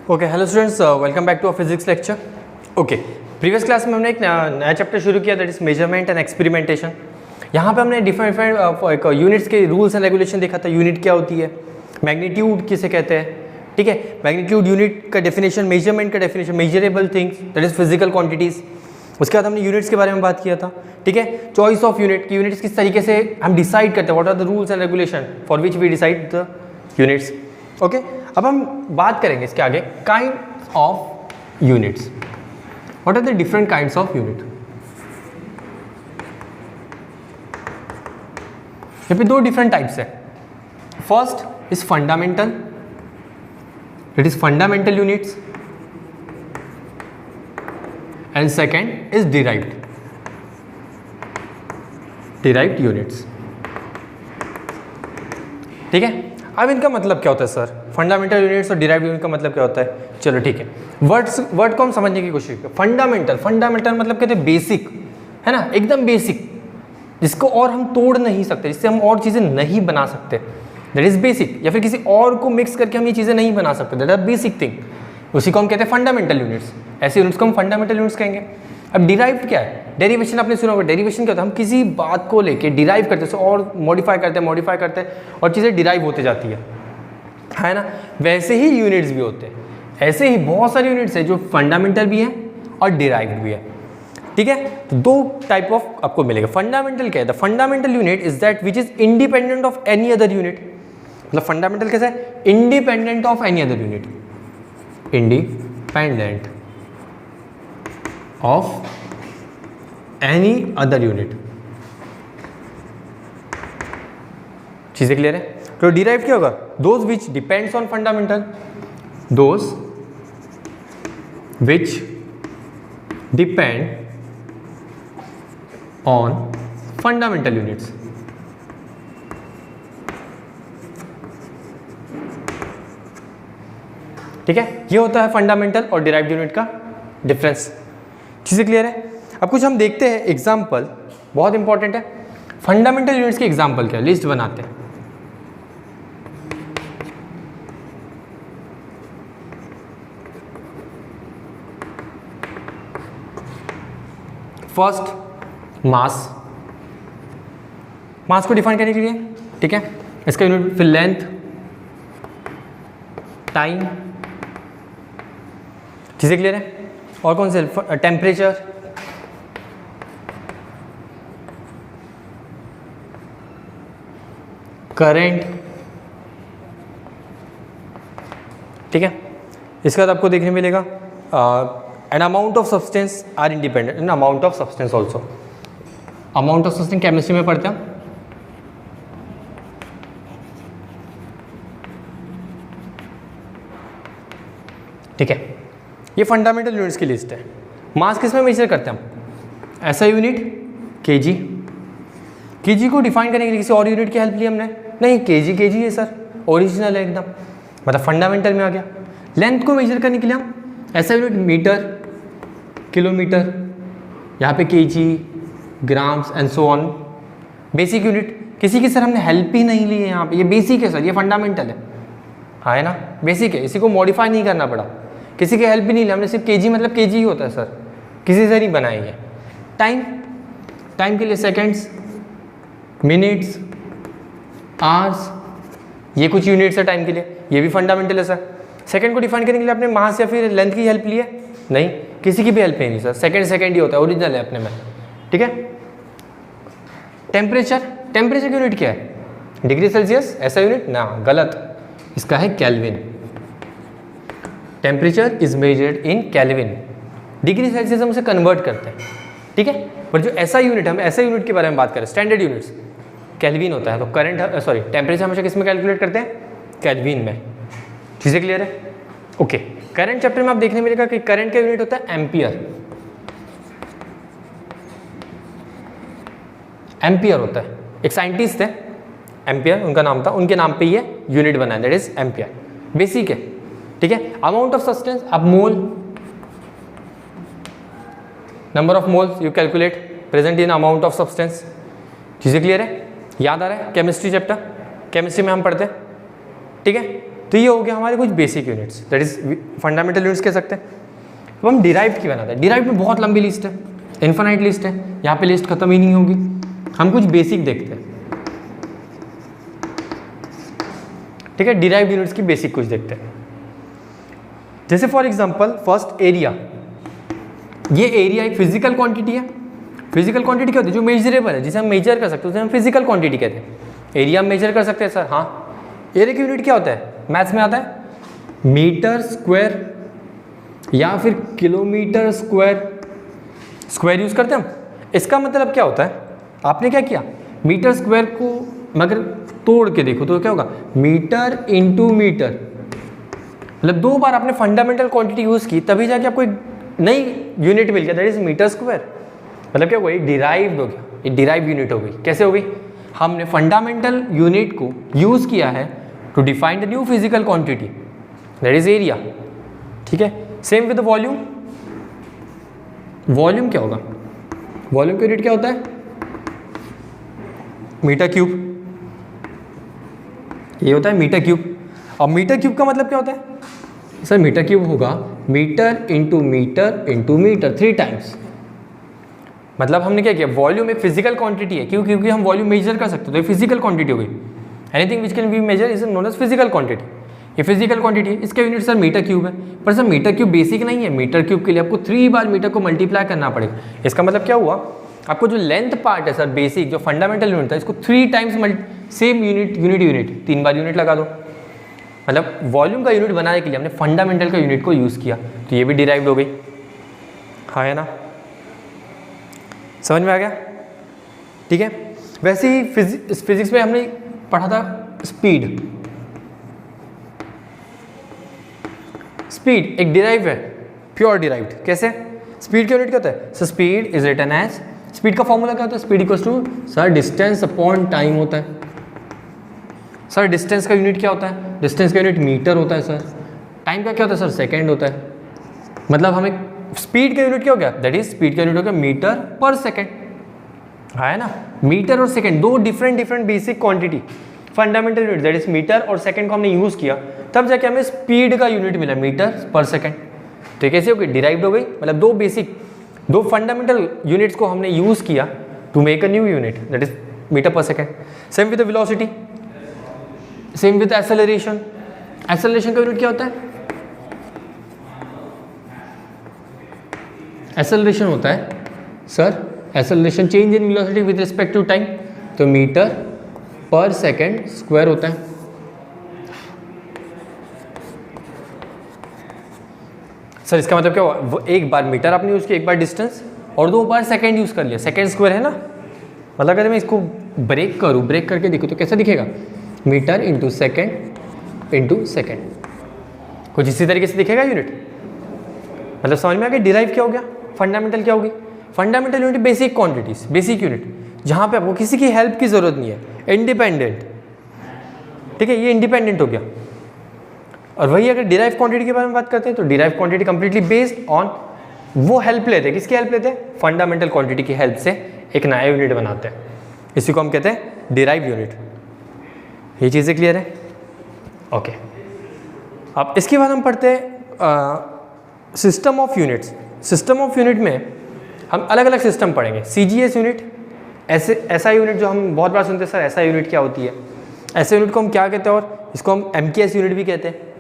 Okay hello students, welcome back to our physics lecture. Okay, previous class में हमने एक नया चैप्टर शुरू किया, that is measurement and experimentation. यहाँ पे हमने डिफरेंट यूनिट्स के रूल्स एंड रेगुलेशन देखा था। यूनिट क्या होती है, मैग्नीट्यूड किसे कहते हैं, ठीक है, मैग्नीट्यूड यूनिट का डेफिनेशन, मेजरमेंट का definition, measurable things that is physical quantities. उसके बाद हमने यूनिट्स के बारे में बात किया था, ठीक है, चॉइस ऑफ यूनिट की यूनिट्स किस तरीके से हम डिसाइड करते हैं, what are the rules and regulation for which we decide the units. Okay, अब हम बात करेंगे इसके आगे kind of units. What are the different kinds of unit. यहाँ पे दो डिफरेंट टाइप्स है। First is fundamental, it is fundamental units, and second is derived units. ठीक है, अब इनका मतलब क्या होता है सर, फंडामेंटल यूनिट्स और डिराइव्ड यूनिट का मतलब क्या होता है। चलो ठीक है, वर्ड को हम समझने की कोशिश करें। फंडामेंटल मतलब कहते हैं बेसिक, है ना, एकदम बेसिक, जिसको और हम तोड़ नहीं सकते, जिससे हम और चीज़ें नहीं बना सकते, दैट इज बेसिक। या फिर किसी और को मिक्स करके हम ये चीज़ें नहीं बना सकते, दैट आर बेसिक थिंग, उसी को हम कहते हैं फंडामेंटल यूनिट्स। ऐसे यूनिट्स को हम फंडामेंटल यूनिट्स कहेंगे। अब डिराइव्ड क्या है, डेरिवेशन आपने सुना होगा। डेरिवेशन क्या होता है, हम किसी बात को लेके डिराइव करते हैं और मॉडिफाई करते हैं और चीज़ें डिराइव होते जाती है ना। वैसे ही यूनिट्स भी होते हैं, ऐसे ही बहुत सारे यूनिट्स हैं जो फंडामेंटल भी हैं और डिराइव्ड भी है, ठीक है। तो दो टाइप ऑफ आपको मिलेगा। फंडामेंटल क्या है, the fundamental unit is that which is independent of any other unit. मतलब फंडामेंटल कैसा है, independent of any other unit, independent of any other unit. चीजें क्लियर है। तो डिराइव क्या होगा, those which depends on fundamental, those which depend on fundamental units. ठीक है, ये होता है फंडामेंटल और डिराइव्ड यूनिट का डिफरेंस। चीजें क्लियर है। अब कुछ हम देखते हैं एग्जाम्पल, बहुत इंपॉर्टेंट है। फंडामेंटल यूनिट्स के एग्जाम्पल क्या, लिस्ट बनाते हैं। फर्स्ट मास को डिफाइन करने के लिए, ठीक है, इसका यूनिट फिर लेंथ, टाइम। चीजें क्लियर है। और कौन से, टेम्परेचर, करंट, ठीक है। इसके बाद आपको देखने मिलेगा an amount of substance or independent an amount of substance also. Amount of substance chemistry में पढ़ते हैं। ठीक है, ये फंडामेंटल यूनिट्स की लिस्ट है। मास किस में मेजर करते हैं हम, ऐसा यूनिट केजी। केजी को डिफाइन करने के लिए किसी और यूनिट की हेल्प ली हमने नहीं, केजी है सर, ओरिजिनल है एकदम, मतलब फंडामेंटल में आ गया। लेंथ को मेजर करने के लिए हम ऐसा यूनिट मीटर, किलोमीटर, यहाँ पे KG, grams and so on. Basic unit, किसी की सर हमने हेल्प ही नहीं ली है यहाँ पे, ये बेसिक है सर, ये फंडामेंटल है ना, बेसिक है, इसी को मॉडिफाई नहीं करना पड़ा, किसी की हेल्प भी नहीं ली हमने, सिर्फ केजी मतलब केजी ही होता है सर, किसी से नहीं बनाई है। टाइम के लिए सेकेंड्स, मिनट्स, आवर्स, ये कुछ यूनिट्स है टाइम के लिए, ये भी फंडामेंटल है सर। सेकंड को डिफाइन करने के लिए आपने मास या फिर लेंथ की हेल्प ली है नहीं, किसी की भी हेल्प नहीं सर, सेकंड ही होता है, ओरिजिनल है अपने में, ठीक है। टेम्परेचर की यूनिट क्या है, डिग्री सेल्सियस, ऐसा यूनिट ना, गलत, इसका है kelvin. Temperature is measured in kelvin, degree Celsius हम उसे कन्वर्ट करते हैं, ठीक है। पर जो ऐसा यूनिट, हम ऐसा यूनिट के बारे में बात करें, स्टैंडर्ड यूनिट्स, केल्विन होता है। तो टेम्परेचर हमेशा किस में कैलकुलेट करते हैं, केल्विन में। चीज़ें क्लियर है। ओके, करंट चैप्टर में आप देखने मिलेगा कि करंट का यूनिट होता है एम्पियर होता है। एक साइंटिस्ट है एम्पियर उनका नाम था, उनके नाम पे ये यूनिट बना है, दैट इज एम्पियर, बेसिक है, ठीक है। अमाउंट ऑफ सब्सटेंस, अब mole, number of moles you calculate present in amount of substance. चीज़ें क्लियर है, याद आ रहा है, केमिस्ट्री चैप्टर, केमिस्ट्री में हम पढ़ते हैं, ठीक है। तो ये हो गया हमारे कुछ basic units, that is fundamental units कह सकते हैं। अब हम डिराइव्ड की बनाते हैं। डिराइव्ड में बहुत लंबी लिस्ट है, इन्फिनाइट लिस्ट है, यहाँ पे लिस्ट खत्म ही नहीं होगी। हम कुछ बेसिक देखते हैं, ठीक है, डिराइव्ड यूनिट्स की बेसिक कुछ देखते हैं। जैसे फॉर एग्जांपल फर्स्ट एरिया, ये एरिया एक फिजिकल क्वांटिटी है। फिजिकल क्वांटिटी क्या होती है? जो मेजरेबल है, जिसे हम मेजर कर सकते हैं, उसे हम फिजिकल क्वांटिटी कहते हैं। एरिया हम मेजर कर सकते हैं सर, हाँ। एरिया की यूनिट क्या होता है? मैथ्स में आता है मीटर स्क्वायर या फिर किलोमीटर स्क्वायर। स्क्वायर यूज करते हैं हम। इसका मतलब क्या होता है? आपने क्या किया, मीटर स्क्वायर को मगर तोड़ के देखो तो क्या होगा, मीटर इंटू मीटर, मतलब 2 बार आपने फंडामेंटल क्वांटिटी यूज की तभी जाके आपको एक नई यूनिट मिल गया, दैट इज मीटर स्क्वायर। मतलब क्या हुआ, ये डिराइव्ड हो गया, ये डिराइव यूनिट हो गई। कैसे हो गई? हमने फंडामेंटल यूनिट को यूज किया है to define the new physical quantity, that is area. ठीक है, सेम विद वॉल्यूम। वॉल्यूम क्या होगा? वॉल्यूम की यूनिट क्या होता है? Metre cube. ये होता है मीटर क्यूब। अब मीटर क्यूब का मतलब क्या होता है सर? मीटर क्यूब होगा metre into metre into metre 3 times. मतलब हमने क्या किया, वॉल्यूम एक फिजिकल क्वांटिटी है, क्यों? क्योंकि हम वॉल्यूम मेजर कर सकते हैं, तो ये फिजिकल क्वांटिटी हो गई। Anything which can be measure is known as physical quantity. ये फिजिकल क्वांटिटी है, इसका यूनिट सर मीटर क्यूब है। पर सर मीटर क्यूब बेसिक नहीं है, मीटर क्यूब के लिए आपको 3 बार मीटर को मल्टीप्लाई करना पड़ेगा। इसका मतलब क्या हुआ, आपको जो लेंथ पार्ट है सर, बेसिक जो फंडामेंटल यूनिट था, इसको 3 टाइम्स सेम यूनिट 3 बार यूनिट लगा दो। मतलब वॉल्यूम का यूनिट बनाने के लिए हमने फंडामेंटल का यूनिट को यूज़ किया, तो ये भी डिराइव्ड हो गई। हाँ है ना, समझ में आ गया? ठीक है। वैसे ही फिजिक्स में हमने पढ़ा था स्पीड। स्पीड एक डिराइव है, प्योर डिराइव्ड। कैसे? स्पीड का यूनिट क्या होता है sir? Speed is written as, speed का फॉर्मूला क्या होता है? Speed equals to sir distance upon time होता है। सर डिस्टेंस का यूनिट क्या होता है? डिस्टेंस का यूनिट मीटर होता है सर। टाइम का क्या होता है सर? सेकंड होता है। मतलब हमें स्पीड का यूनिट क्या हो गया? दैट इज स्पीड का यूनिट हो गया मीटर पर सेकंड। है ना, मीटर और सेकंड दो different basic quantity, fundamental unit that is metre और सेकंड को हमने यूज किया, तब जाके हमें स्पीड का यूनिट मिला मीटर पर सेकंड। तो कैसे हो गई? डिराइव्ड हो गई। मतलब दो फंडामेंटल यूनिट्स को हमने यूज किया to make a new unit that is metre per second. Same with velocity, same with acceleration. Acceleration का यूनिट क्या होता है? एक्सेलरेशन होता है sir, acceleration change in velocity with respect to time, तो मीटर पर सेकंड स्क्वायर होता है। Sir इसका मतलब क्या हुआ? वो एक बार मीटर आपने यूज किया, एक बार डिस्टेंस, और 2 बार सेकंड यूज कर लिया, सेकंड स्क्वायर है ना। मतलब अगर मैं इसको ब्रेक करूँ, ब्रेक करके देखूँ तो कैसा दिखेगा? मीटर इंटू सेकेंड, कुछ इसी तरीके से दिखेगा यूनिट। मतलब समझ में आ गया डिराइव क्या हो गया, फंडामेंटल क्या होगी? Fundamental unit basic quantities, basic unit जहाँ पे आपको किसी की हेल्प की जरूरत नहीं है, इंडिपेंडेंट। ठीक है, ये इंडिपेंडेंट हो गया। और वही अगर डिराइव क्वांटिटी के बारे में बात करते हैं तो derive quantity completely based on, वो हेल्प लेते हैं, किसकी हेल्प लेते हैं? फंडामेंटल क्वांटिटी की हेल्प से एक नया यूनिट बनाते हैं, इसी को हम कहते हैं डिराइव यूनिट। ये चीज़ें क्लियर है? ओके। अब इसके बाद हम पढ़ते हैं system of units. System of unit में हम अलग अलग सिस्टम पढ़ेंगे। CGS यूनिट, SI यूनिट जो हम बहुत बार सुनते हैं सर, SI यूनिट क्या होती है? SI यूनिट को हम क्या कहते हैं? और इसको हम MKS यूनिट भी कहते हैं।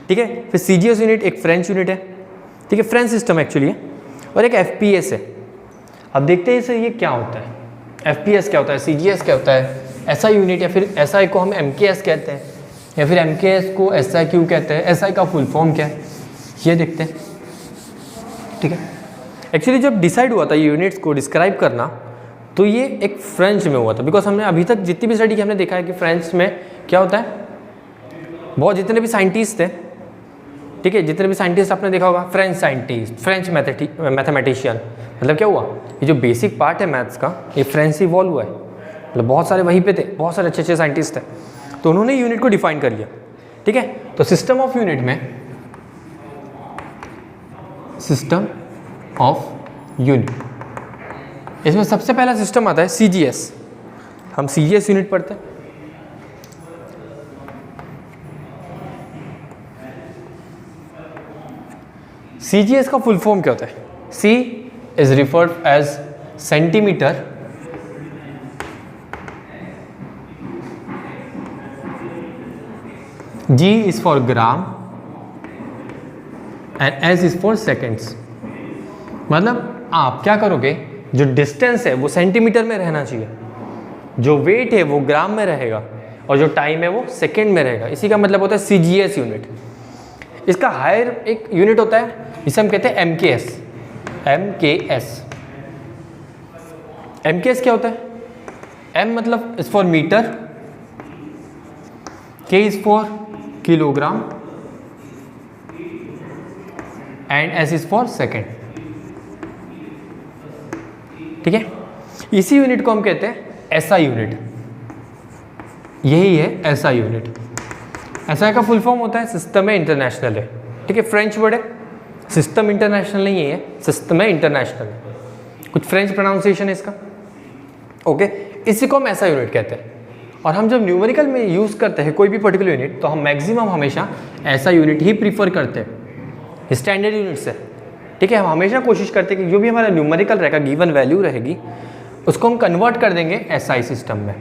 ठीक है, फिर CGS यूनिट एक फ्रेंच यूनिट है, ठीक है, फ्रेंच सिस्टम एक्चुअली है, और एक FPS है। अब देखते हैं सर ये क्या होता है, FPS क्या होता है, CGS क्या होता है, SI यूनिट, या फिर SI को हम MKS कहते हैं, या फिर MKS को SI क्यों कहते हैं, SI का फुल फॉर्म क्या है, ये देखते हैं। ठीक है, एक्चुअली जब डिसाइड हुआ था ये यूनिट्स को डिस्क्राइब करना, तो ये एक फ्रेंच में हुआ था, बिकॉज हमने अभी तक जितनी भी स्टडी की हमने देखा है कि फ्रेंच में क्या होता है, बहुत जितने भी साइंटिस्ट थे, ठीक है, जितने भी साइंटिस्ट आपने देखा होगा, फ्रेंच साइंटिस्ट, फ्रेंच मैथमेटिशियन, मतलब क्या हुआ, ये जो बेसिक पार्ट है मैथ्स का, ये फ्रेंच से इवॉल्व हुआ है। मतलब बहुत सारे वहीं पे थे, बहुत सारे अच्छे अच्छे साइंटिस्ट थे, तो उन्होंने यूनिट को डिफाइन कर लिया। ठीक है, तो सिस्टम ऑफ यूनिट में, सिस्टम ऑफ यूनिट, इसमें सबसे पहला सिस्टम आता है CGS। हम CGS यूनिट पढ़ते हैं। CGS का फुल फॉर्म क्या होता है? C is referred as centimetre, G is for gram and S is for seconds. मतलब आप क्या करोगे, जो डिस्टेंस है वो सेंटीमीटर में रहना चाहिए, जो वेट है वो ग्राम में रहेगा, और जो टाइम है वो सेकेंड में रहेगा। इसी का मतलब होता है CGS यूनिट। इसका हायर एक यूनिट होता है जिसे हम कहते हैं MKS। MKS क्या होता है? M मतलब is for metre, K is for kilogram and S is for second. ठीक है, इसी यूनिट को हम कहते हैं SI यूनिट। यही है SI यूनिट। SI का फुल फॉर्म होता है सिस्टम है इंटरनेशनल है। ठीक है, फ्रेंच वर्ड है, सिस्टम इंटरनेशनल नहीं है, सिस्टम है इंटरनेशनल है, कुछ फ्रेंच प्रोनाउंसिएशन है इसका। ओके, इसी को हम SI यूनिट कहते हैं। और हम जब न्यूमेरिकल में यूज़ करते हैं कोई भी पर्टिकुलर यूनिट, तो हम मैक्सिमम हमेशा SI यूनिट ही प्रीफर करते हैं स्टैंडर्ड यूनिट से। ठीक है, हम हमेशा कोशिश करते हैं कि जो भी हमारा न्यूमेरिकल रहेगा, गिवन वैल्यू रहेगी, उसको हम कन्वर्ट कर देंगे SI सिस्टम में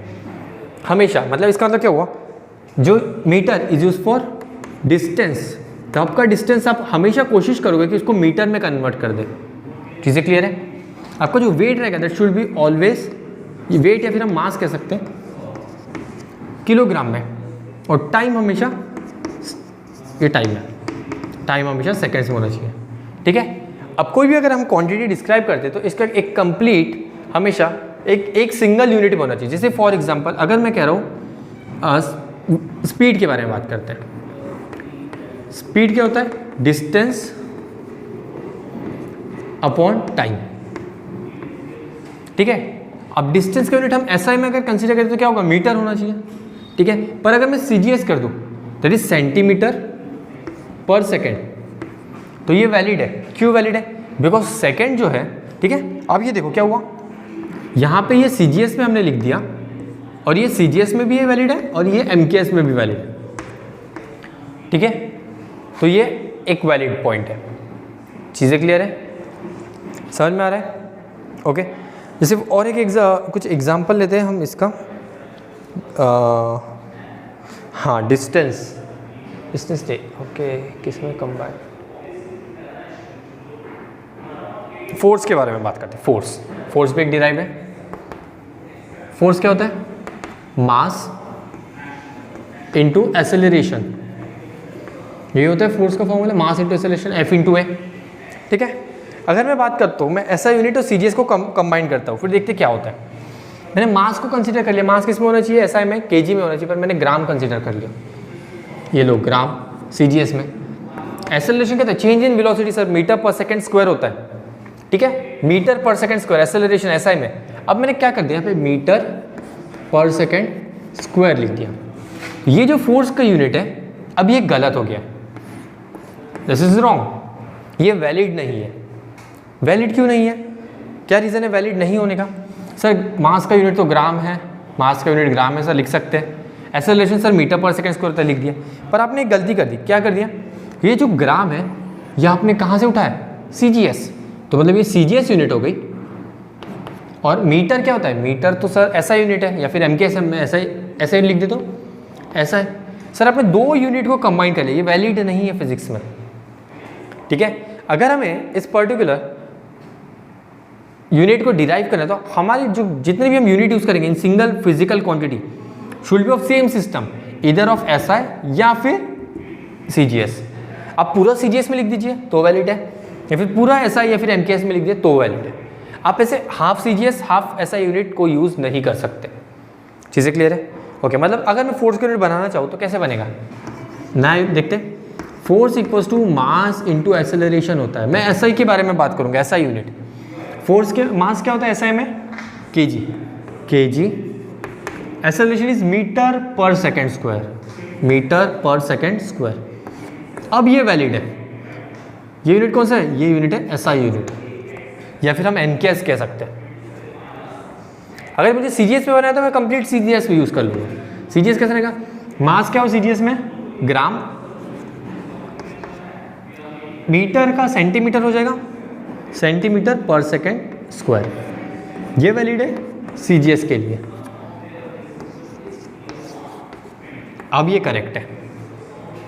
हमेशा। मतलब इसका मतलब क्या हुआ, जो metre is use for distance, तो आपका डिस्टेंस आप हमेशा कोशिश करोगे कि उसको मीटर में कन्वर्ट कर दे। चीज़ें क्लियर है? आपका जो वेट रहेगा that should be always, weight या फिर हम मास कह सकते हैं, किलोग्राम में, और टाइम हमेशा, ये टाइम है, टाइम हमेशा सेकेंड्स में होना चाहिए। ठीक है, अब कोई भी अगर हम क्वांटिटी डिस्क्राइब करते हैं तो इसका एक कंप्लीट हमेशा एक सिंगल यूनिट में होना चाहिए। जैसे फॉर एग्जांपल अगर मैं कह रहा हूँ स्पीड के बारे में बात करते हैं। स्पीड क्या होता है? Distance upon time. ठीक है, अब डिस्टेंस का यूनिट हम SI में अगर कंसीडर करें तो क्या होगा, मीटर होना चाहिए। ठीक है, पर अगर मैं CGS कर दूं दैट इज सेंटीमीटर पर सेकेंड, तो ये वैलिड है। क्यों वैलिड है? बिकॉज सेकेंड जो है, ठीक है, अब ये देखो क्या हुआ, यहाँ पे ये CGS में हमने लिख दिया, और ये CGS में भी ये वैलिड है, और ये MKS में भी वैलिड है। ठीक है, तो ये एक वैलिड पॉइंट है। चीज़ें क्लियर है? समझ में आ रहा है? ओके, जैसे और एक कुछ एग्जांपल लेते हैं हम इसका। हाँ, डिस्टेंस डे। ओके, किसमें कंबाइन, फोर्स के बारे में बात करते हैं। फोर्स भी एक डिराइव है। फोर्स क्या होता है? मास इनटू एक्सेलरेशन, ये होता है फोर्स का formula, mass into acceleration F/a। ठीक है, अगर मैं बात करता हूँ, मैं SI यूनिट और CGS को कंबाइन करता हूँ, फिर देखते क्या होता है। मैंने मास को कंसीडर कर लिया, मास किस में होना चाहिए? SI में, kg में होना चाहिए, पर मैंने ग्राम कंसीडर कर लिया। ये लो ग्राम CGS में। एक्सेलरेशन कहते हैं change in velocity sir, metre पर सेकेंड स्क्वायर होता है। ठीक है, मीटर पर सेकेंड स्क्वायर एक्सेलरेशन SI में। अब मैंने क्या कर दिया यहाँ पे, मीटर पर सेकेंड स्क्वायर लिख दिया। ये जो फोर्स का यूनिट है, अब ये गलत हो गया, दिस इज रॉन्ग, ये वैलिड नहीं है। वैलिड क्यों नहीं है? क्या रीज़न है वैलिड नहीं होने का? सर मास का यूनिट तो ग्राम है, मास का यूनिट ग्राम है सर, लिख सकते हैं। एक्सेलरेशन सर मीटर पर सेकेंड स्क्वायर होता है, लिख दिया। पर आपने एक गलती कर दी। क्या कर दिया? ये जो ग्राम है ये आपने कहाँ से उठाया? CGS, तो मतलब ये CGS यूनिट हो गई। और मीटर क्या होता है? मीटर तो सर SI यूनिट है, या फिर MKS में SI लिख देता हूँ, ऐसा है। सर आपने दो यूनिट को कंबाइन कर लिया, ये वैलिड नहीं है फिजिक्स में। ठीक है, अगर हमें इस पर्टिकुलर यूनिट को डिराइव करना है तो हमारी जो जितने भी हम यूनिट यूज करेंगे in single physical quantity should be of same system, इधर ऑफ SI या फिर CGS। आप पूरा CGS में लिख दीजिए तो वैलिड है, या फिर पूरा SI या फिर MKS में लिख दीजिए तो वैलिड है। आप ऐसे half CGS half SI unit को यूज नहीं कर सकते। चीज़ें क्लियर है? ओके, मतलब अगर मैं फोर्स का यूनिट बनाना चाहूँ तो कैसे बनेगा ना, देखते। Force equals to mass into acceleration होता है। मैं SI के बारे में बात करूँगा, SI यूनिट। फोर्स के मास क्या होता है SI में? kg। एक्सेलरेशन इज मीटर पर सेकेंड स्क्वायर, मीटर पर सेकेंड स्क्वायर। अब ये वैलिड है। ये यूनिट कौन सा है? ये यूनिट है SI यूनिट, या फिर हम MKS कह सकते हैं। अगर मुझे CGS में बनाया तो मैं कंप्लीट CGS में यूज़ कर लूँगा। CGS कैसे रहेगा? मास क्या हो CGS में? ग्राम मीटर का सेंटीमीटर हो जाएगा, सेंटीमीटर पर सेकेंड स्क्वायर। ये वैलिड है CGS के लिए। अब ये करेक्ट है।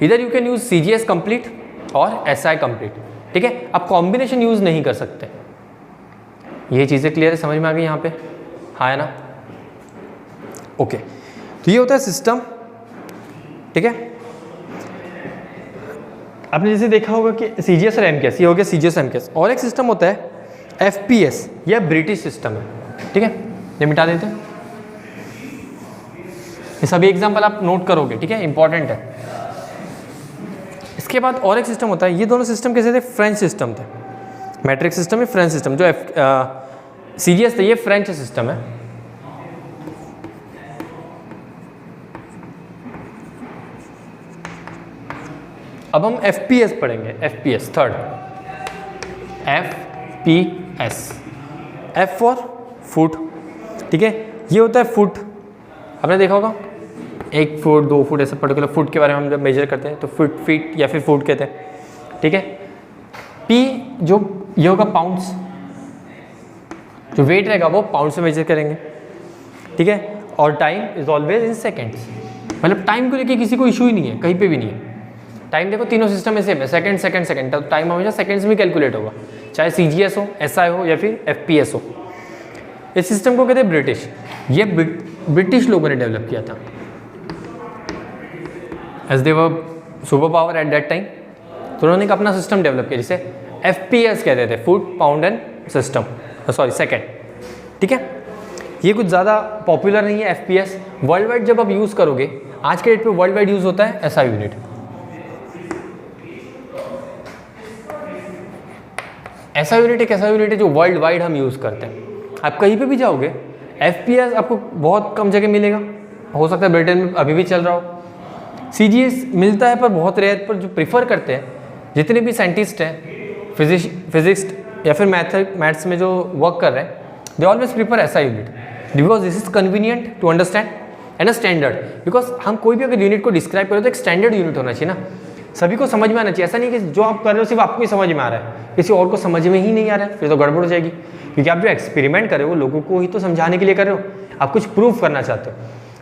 इधर you can use CGS complete और SI कंप्लीट, ठीक है। अब कॉम्बिनेशन यूज नहीं कर सकते। ये चीज़ें क्लियर है, समझ में आ गई यहाँ पे? हाँ है ना? ओके, तो ये होता है सिस्टम, ठीक है। आपने जैसे देखा होगा कि CGS और MKS, ये हो गया CGS MKS। और एक सिस्टम होता है FPS, यह ब्रिटिश सिस्टम है, ठीक है। ये मिटा देते हैं। ये सभी एग्जाम्पल आप नोट करोगे, ठीक है, इंपॉर्टेंट है। इसके बाद और एक सिस्टम होता है, ये दोनों सिस्टम कैसे थे? फ्रेंच सिस्टम थे। मैट्रिक सिस्टम है, फ्रेंच सिस्टम। जो CGS था ये फ्रेंच सिस्टम है। अब हम FPS पढ़ेंगे। FPS third, FPS, F for foot, ठीक है। ये होता है फुट, आपने देखा होगा 1 फुट 2 फुट ऐसे पर्टिकुलर फुट के बारे में हम जब मेजर करते हैं तो फुट, फीट या फिर फुट कहते हैं, ठीक है। P जो ये होगा पाउंड्स, जो वेट रहेगा वो पाउंड से मेजर करेंगे, ठीक है। और time is always in seconds, मतलब टाइम को लेके किसी को इशू ही नहीं है, कहीं पे भी नहीं है। टाइम देखो तीनों सिस्टम में सेम है, सेकंड सेकंड सेकंड, तो टाइम हमेशा सेकंड्स में कैलकुलेट होगा, चाहे CGS हो, SI हो या फिर FPS हो। इस सिस्टम को कहते हैं ब्रिटिश। ये ब्रिटिश लोगों ने डेवलप किया था, as they were super power at that time. तो उन्होंने एक अपना सिस्टम डेवलप किया जिसे FPS कहते थे, foot pound and system, sorry second, ठीक है। ये कुछ ज़्यादा पॉपुलर नहीं है FPS। वर्ल्ड वाइड जब आप यूज़ करोगे, आज के डेट पे वर्ल्ड वाइड यूज़ होता है SI यूनिट। SI यूनिट एक ऐसा यूनिट है जो वर्ल्ड वाइड हम यूज़ करते हैं। आप कहीं पे भी जाओगे FPS आपको बहुत कम जगह मिलेगा, हो सकता है ब्रिटेन में अभी भी चल रहा हो। CGS मिलता है पर बहुत रेयर, पर जो प्रीफर करते हैं जितने भी साइंटिस्ट हैं, फिजिक्स या फिर मैथ्स में जो वर्क कर रहे हैं, they always prefer SI unit because this is convenient to understand and a standard. Because हम कोई भी अगर यूनिट को डिस्क्राइब करें तो एक स्टैंडर्ड यूनिट होना चाहिए ना, सभी को समझ में आना चाहिए। ऐसा नहीं कि जो आप कर रहे हो सिर्फ आपको ही समझ में आ रहा है, किसी और को समझ में ही नहीं आ रहा है, फिर तो गड़बड़ हो जाएगी। क्योंकि आप जो एक्सपेरिमेंट कर रहे हो लोगों को ही तो समझाने के लिए कर रहे हो, आप कुछ प्रूफ करना चाहते हो।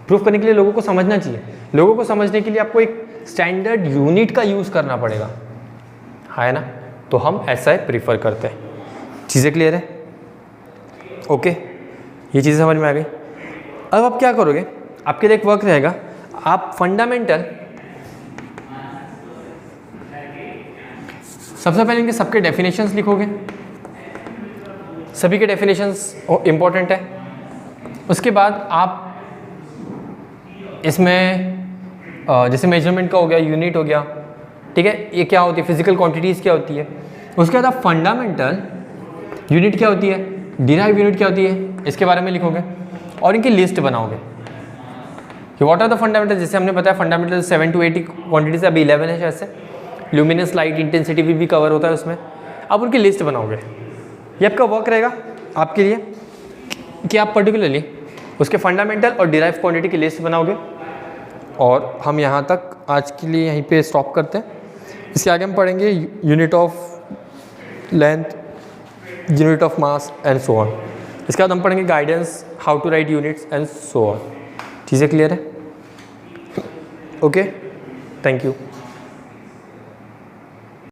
प्रूफ करने के लिए लोगों को समझना चाहिए, लोगों को समझने के लिए आपको एक स्टैंडर्ड यूनिट का यूज़ करना पड़ेगा, है ना। तो हम SI प्रीफर करते हैं। चीज़ें क्लियर है? ओके, ये चीज़ें समझ में आ गई। अब आप क्या करोगे, आपके लिए एक वर्क रहेगा, आप फंडामेंटल सबसे पहले इनके सबके डेफिनेशंस लिखोगे, सभी के डेफिनेशंस इंपॉर्टेंट है। उसके बाद आप इसमें जैसे मेजरमेंट का हो गया, यूनिट हो गया, ठीक है, ये क्या होती है, फिजिकल क्वांटिटीज़ क्या होती है। उसके बाद आप फंडामेंटल यूनिट क्या होती है, डिराइव यूनिट क्या होती है, इसके बारे में लिखोगे और इनकी लिस्ट बनाओगे कि व्हाट आर द फंडामेंटल। जैसे हमने बताया फंडामेंटल 7 to 8 क्वांटिटीज, अभी 11 है शायद से। ल्यूमिनस लाइट इंटेंसिटी भी कवर होता है उसमें। आप उनकी लिस्ट बनाओगे, ये आपका वर्क रहेगा आपके लिए कि आप पर्टिकुलरली उसके फंडामेंटल और डिराइव क्वांटिटी की लिस्ट बनाओगे। और हम यहाँ तक आज के लिए यहीं पे स्टॉप करते हैं। इसके आगे हम पढ़ेंगे unit of length, unit of mass and so on. इसके बाद हम पढ़ेंगे guidance, how to write units and so on. चीज़ें क्लियर है? Okay, thank you.